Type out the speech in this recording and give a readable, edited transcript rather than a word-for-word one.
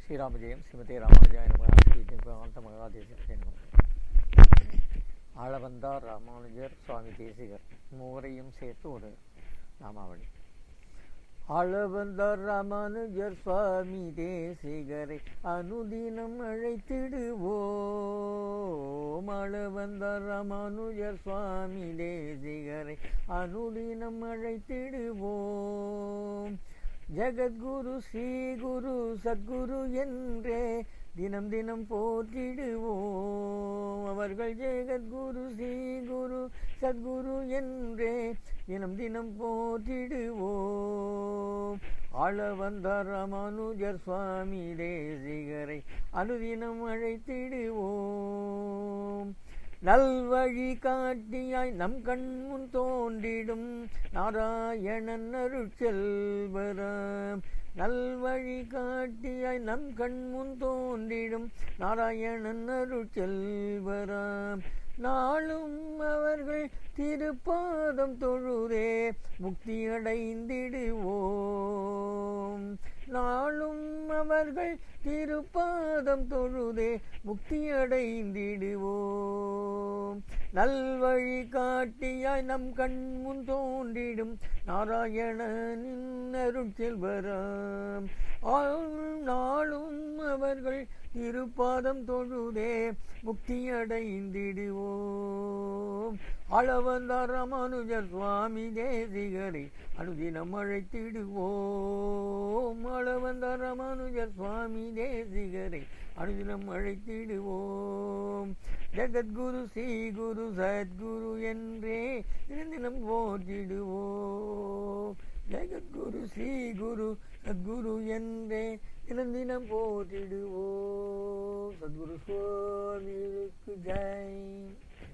ஸ்ரீராமஜெயம் ஸ்ரீமதே ராமானுஜாய நமः ஸ்ரீ தேவகாந்த மகாதேசிகே நமः. ஆளவந்தார் ராமானுஜர் சுவாமி தேசிகர் மூவரையும் சேர்த்து ஒரு நாமாவளி. ஆளவந்தார் ராமானுஜர் சுவாமி தேசிகரை அனுதினம் அழைத்திடுவோம். ஆளவந்தார் ராமானுஜர் சுவாமி தேசிகரை அனுதினம் அழைத்திடுவோம். ஜகத்குரு ஸ்ரீகுரு சத்குரு என்றே தினம் தினம் போற்றிடுவோம். அவர்கள் ஜெகத்குரு ஸ்ரீகுரு சத்குரு என்றே தினம் தினம் போற்றிடுவோம். ஆளவந்தார் ராமானுஜர் சுவாமி தேசிகரை அனுதினம் அழைத்திடுவோம். நல்வழி காட்டியாய் நம் கண்முன் தோன்றிடும் நாராயணன் அருட்செல்வராம். நல்வழி காட்டியாய் நம் கண்முன் தோன்றிடும் நாராயணன் அருட்செல்வராம். நாளும் அவர்கள் திருப்பாதம் தொழுதே முக்தி அடைந்திடுவோம். நாளும் அவர்கள் திருப்பாதம் தொழுதே முக்தி அடைந்திடுவோம். நல்வழி காட்டியாய் நம் கண் முன் தோன்றிடும் நாராயணனின் அருட்செல்வராம். நாளும் அவர்கள் திருப்பாதம் தொழுதே முக்தி அடைந்திடுவோம். ஆளவந்தார் ராமானுஜர் சுவாமி தேசிகரை அனுதினம் அழைத்திடுவோம். ஆளவந்தார் ராமானுஜர் சுவாமி தேசிகரை அனுதினம் அழைத்திடுவோம். ஜகத்குரு ஸ்ரீகுரு சத்குரு என்றே தினம் போற்றிடுவோம். ஜகத்குரு ஸ்ரீகுரு சத்குரு என்றே தினம் போற்றிடுவோம். சத்குரு சுவாமி